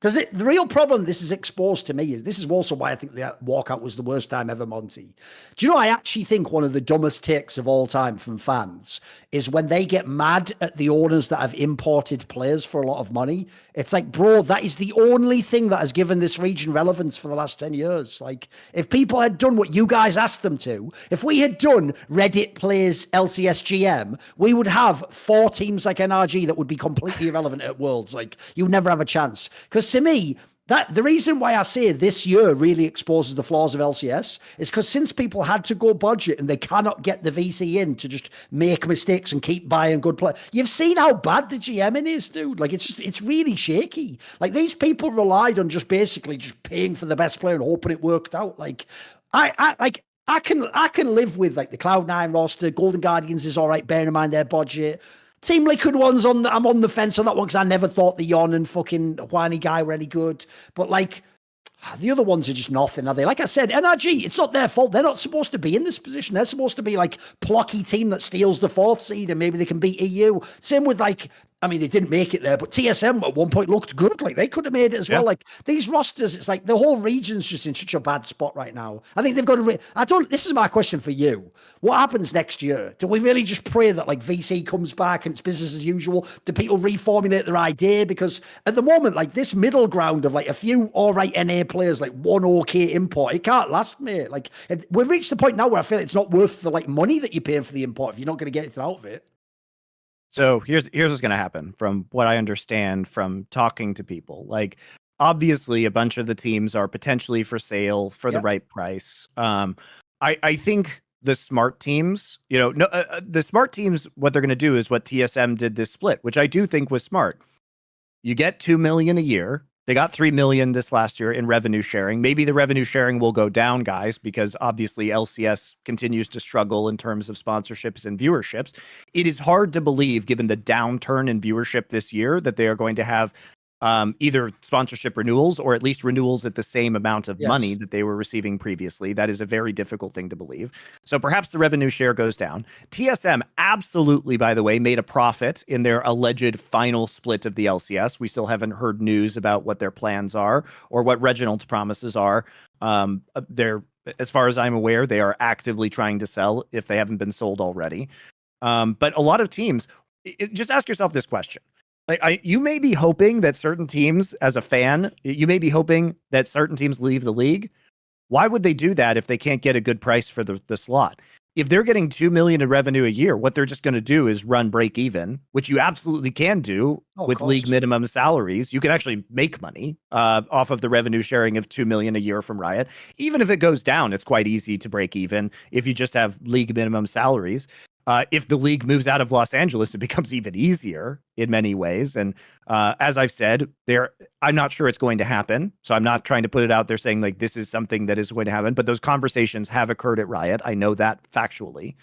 Because the real problem this is exposed to me is this is also why I think the walkout was the worst time ever, Monty. Do you know, I actually think one of the dumbest takes of all time from fans is when they get mad at the owners that have imported players for a lot of money. It's like, bro, that is the only thing that has given this region relevance for the last 10 years. Like, if people had done what you guys asked them to, if we had done Reddit plays LCS GM, we would have 4 teams like NRG that would be completely irrelevant at Worlds. Like, you'd never have a chance. Because to me, that the reason why I say this year really exposes the flaws of LCS is because since people had to go budget and they cannot get the VC in to just make mistakes and keep buying good play, you've seen how bad the GMing is, dude. Like, it's really shaky. Like, these people relied on just basically just paying for the best player and hoping it worked out. Like, I can live with like the Cloud9 roster. Golden Guardians is all right, bearing in mind their budget. Team Liquid ones I'm on the fence on that one because I never thought the Yon and fucking Whiny Guy were any good. But like, the other ones are just nothing, are they? Like I said, NRG, it's not their fault. They're not supposed to be in this position. They're supposed to be like plucky team that steals the 4th seed and maybe they can beat EU. Same with like, I mean, they didn't make it there, but TSM at one point looked good. Like, they could have made it as well. Like, these rosters, it's like the whole region's just in such a bad spot right now. I think they've got to, this is my question for you. What happens next year? Do we really just pray that like VC comes back and it's business as usual? Do people reformulate their idea? Because at the moment, like this middle ground of like a few all right NA players, like one okay import, it can't last, mate. Like, we've reached the point now where I feel it's not worth the like money that you're paying for the import if you're not going to get anything out of it. So here's what's going to happen from what I understand from talking to people. Like, obviously, a bunch of the teams are potentially for sale for the right price. I think the smart teams, the smart teams, what they're going to do is what TSM did this split, which I do think was smart. You get $2 million a year. They got $3 million this last year in revenue sharing. Maybe the revenue sharing will go down, guys, because obviously LCS continues to struggle in terms of sponsorships and viewerships. It is hard to believe, given the downturn in viewership this year, that they are going to have either sponsorship renewals or at least renewals at the same amount of money that they were receiving previously. That is a very difficult thing to believe. So perhaps the revenue share goes down. TSM absolutely, by the way, made a profit in their alleged final split of the LCS. We still haven't heard news about what their plans are or what Reginald's promises are. As far as I'm aware, they are actively trying to sell if they haven't been sold already. But a lot of teams, just ask yourself this question. Like, you may be hoping that certain teams, as a fan, you may be hoping that certain teams leave the league. Why would they do that if they can't get a good price for the slot? If they're getting $2 million in revenue a year, what they're just going to do is run break even, which you absolutely can do with league minimum salaries. You can actually make money off of the revenue sharing of $2 million a year from Riot. Even if it goes down, it's quite easy to break even if you just have league minimum salaries. If the league moves out of Los Angeles, it becomes even easier in many ways. And as I've said, I'm not sure it's going to happen. So I'm not trying to put it out there saying like this is something that is going to happen. But those conversations have occurred at Riot. I know that factually.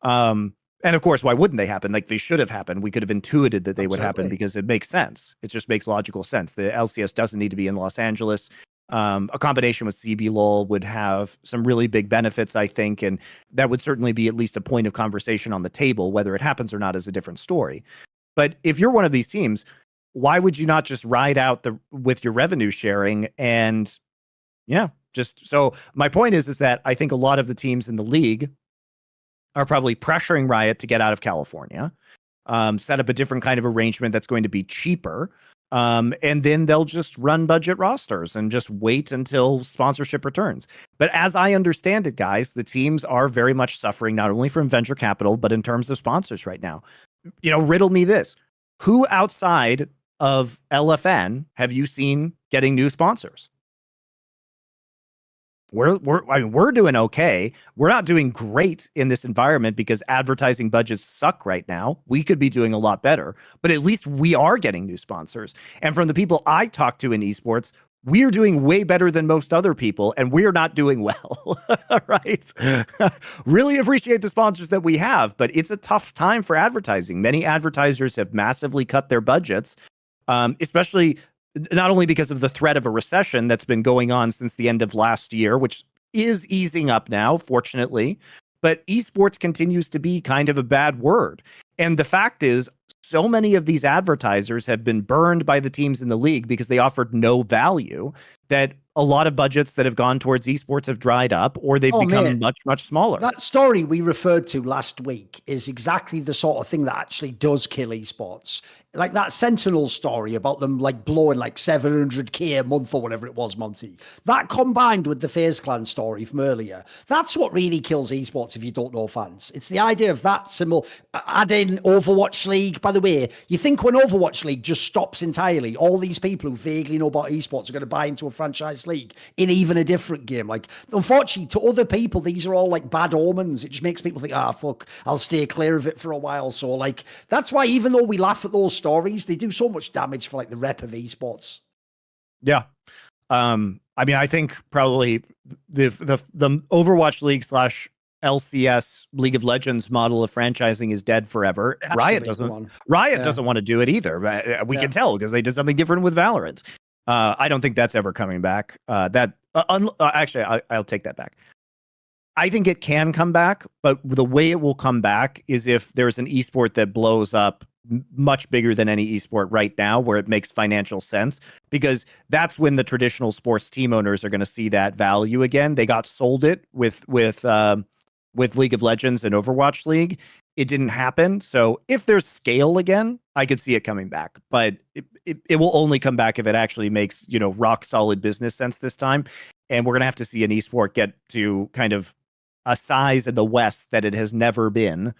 And of course, why wouldn't they happen? Like, they should have happened. We could have intuited that they would happen because it makes sense. It just makes logical sense. The LCS doesn't need to be in Los Angeles. A combination with CBLOL would have some really big benefits, I think, and that would certainly be at least a point of conversation on the table. Whether it happens or not is a different story. But if you're one of these teams, why would you not just ride out with your revenue sharing? And so my point is that I think a lot of the teams in the league are probably pressuring Riot to get out of California, set up a different kind of arrangement that's going to be cheaper. And then they'll just run budget rosters and just wait until sponsorship returns. But as I understand it, guys, the teams are very much suffering not only from venture capital, but in terms of sponsors right now. Riddle me this. Who outside of LFN have you seen getting new sponsors? We're doing okay. We're not doing great in this environment because advertising budgets suck right now. We could be doing a lot better, but at least we are getting new sponsors. And from the people I talk to in esports, we're doing way better than most other people, and we're not doing well, right? Really appreciate the sponsors that we have, but it's a tough time for advertising. Many advertisers have massively cut their budgets, especially not only because of the threat of a recession that's been going on since the end of last year, which is easing up now, fortunately, but esports continues to be kind of a bad word. And the fact is, so many of these advertisers have been burned by the teams in the league because they offered no value, that a lot of budgets that have gone towards esports have dried up, or they've become much, much smaller. That story we referred to last week is exactly the sort of thing that actually does kill esports. Like that Sentinel story about them like blowing like 700k a month or whatever it was, Monte. That combined with the FaZe Clan story from earlier, that's what really kills esports if you don't know, fans. It's the idea of that similar, add in Overwatch League. By the way, you think when Overwatch League just stops entirely, all these people who vaguely know about esports are going to buy into a franchise league in even a different game. Like, unfortunately, to other people, these are all like bad omens. It just makes people think, fuck, I'll stay clear of it for a while. So like, that's why even though we laugh at those stories, they do so much damage for like the rep of esports. Yeah. I mean, I think probably the Overwatch League / LCS League of Legends model of franchising is dead forever. Riot doesn't want to do it either. We can tell because they did something different with Valorant. I don't think that's ever coming back. Actually, I'll take that back. I think it can come back, but the way it will come back is if there's an esport that blows up much bigger than any esport right now, where it makes financial sense, because that's when the traditional sports team owners are going to see that value again. They got sold it with League of Legends and Overwatch League. It didn't happen. So if there's scale again, I could see it coming back, but it will only come back if it actually makes, rock solid business sense this time. And we're going to have to see an esport get to kind of a size in the West that it has never been.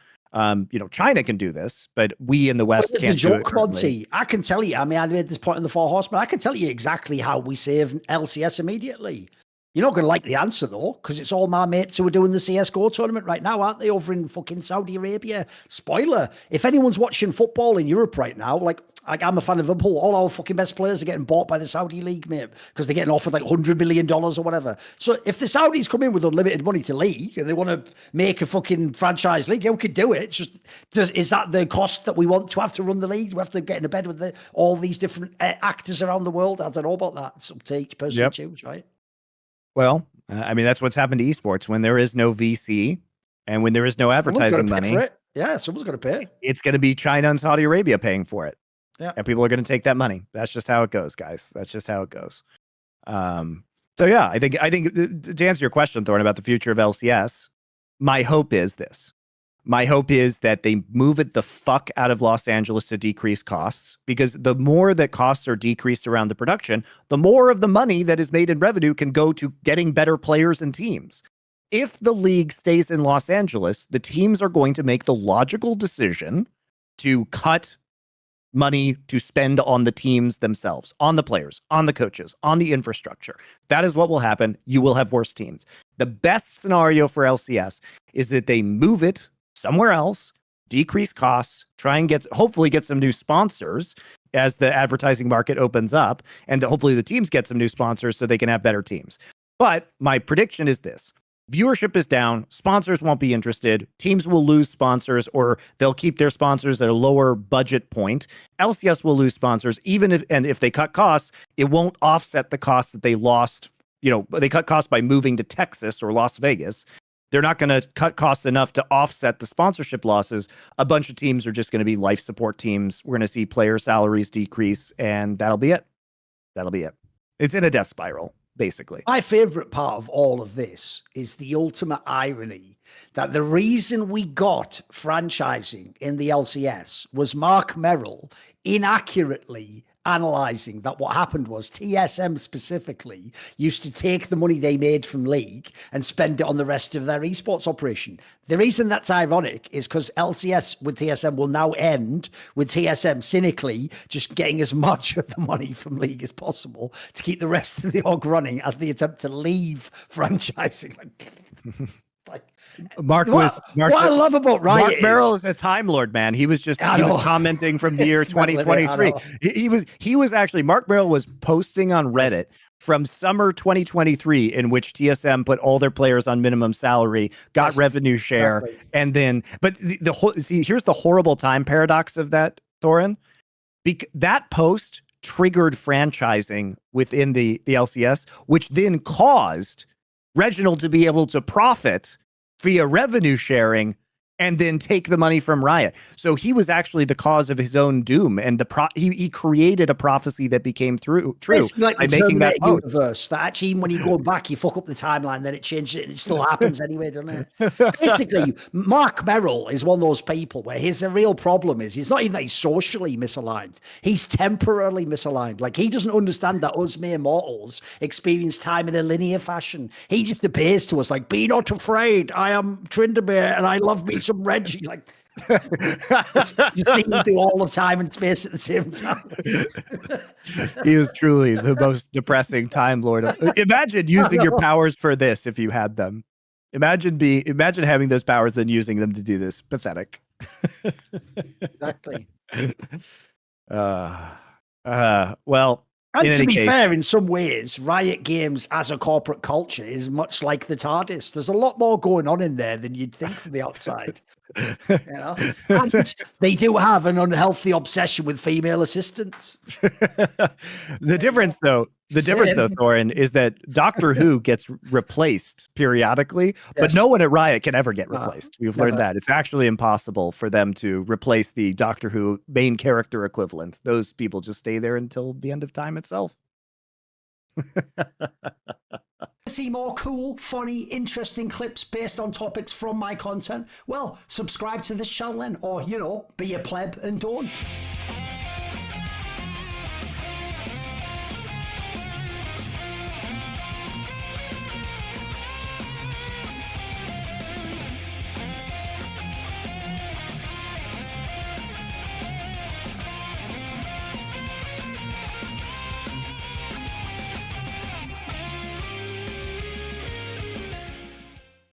China can do this, but we in the West can't do it. Monte, I can tell you, I made this point in the Four Horsemen. I can tell you exactly how we save LCS immediately. You're not going to like the answer, though, because it's all my mates who are doing the CSGO tournament right now, aren't they, over in fucking Saudi Arabia? Spoiler. If anyone's watching football in Europe right now, like I'm a fan of Liverpool, all our fucking best players are getting bought by the Saudi League, mate, because they're getting offered like $100 million or whatever. So if the Saudis come in with unlimited money to league and they want to make a fucking franchise league, we could do it. It's just, is that the cost that we want to have to run the league? Do we have to get in bed with all these different actors around the world? I don't know about that. It's up to each person to choose, right? Well, I mean, that's what's happened to esports. When there is no VC and when there is no advertising money, someone's going to pay. It's going to be China and Saudi Arabia paying for it. Yeah. And people are going to take that money. That's just how it goes, guys. That's just how it goes. So yeah, I think to answer your question, Thorin, about the future of LCS, my hope is this. My hope is that they move it the fuck out of Los Angeles to decrease costs, because the more that costs are decreased around the production, the more of the money that is made in revenue can go to getting better players and teams. If the league stays in Los Angeles, the teams are going to make the logical decision to cut money to spend on the teams themselves, on the players, on the coaches, on the infrastructure. That is what will happen. You will have worse teams. The best scenario for LCS is that they move it somewhere else, decrease costs, try and hopefully get some new sponsors as the advertising market opens up, and hopefully the teams get some new sponsors so they can have better teams. But my prediction is this. Viewership is down. Sponsors won't be interested. Teams will lose sponsors, or they'll keep their sponsors at a lower budget point. LCS will lose sponsors, even if they cut costs, it won't offset the costs that they lost. They cut costs by moving to Texas or Las Vegas. They're not going to cut costs enough to offset the sponsorship losses. A bunch of teams are just going to be life support teams. We're going to see player salaries decrease, and that'll be it. It's in a death spiral, basically. My favorite part of all of this is the ultimate irony that the reason we got franchising in the LCS was Mark Merrill inaccurately analyzing that what happened was TSM specifically used to take the money they made from League and spend it on the rest of their esports operation. The reason that's ironic is because LCS with TSM will now end with TSM cynically just getting as much of the money from League as possible to keep the rest of the org running as they attempt to leave franchising. What I love about Riot Mark Merrill is a Time Lord, man. He was commenting from the year 2023. He was actually, Mark Merrill was posting on Reddit from summer 2023, in which TSM put all their players on minimum salary, got revenue share, and then, but here's the horrible time paradox of that, Thorin. That post triggered franchising within the LCS, which then caused Reginald to be able to profit via revenue sharing and then take the money from Riot. So he was actually the cause of his own doom, and he created a prophecy that became true like by the making that Terminator universe. That actually, even when you go back, you fuck up the timeline, then it changes it, and it still happens anyway, doesn't it? Basically, Mark Merrill is one of those people where his real problem is he's not even that he's socially misaligned. He's temporarily misaligned. Like, he doesn't understand that us mere mortals experience time in a linear fashion. He just appears to us like, be not afraid. I am Tryndamere and I love me some Reggie. Like, just seeing him through all of time and space at the same time. He is truly the most depressing Time Lord. Imagine using your powers for this if you had them. Imagine having those powers and using them to do this. Pathetic. Exactly. Well, and to be fair, in some ways, Riot Games as a corporate culture is much like the TARDIS. There's a lot more going on in there than you'd think from the outside. You know? And they do have an unhealthy obsession with female assistants. The difference, though, Thorin, is that Doctor Who gets replaced periodically, but no one at Riot can ever get replaced. We've learned that. It's actually impossible for them to replace the Doctor Who main character equivalent. Those people just stay there until the end of time itself. See more cool, funny, interesting clips based on topics from my content? Well, subscribe to this channel then, or, be a pleb and don't.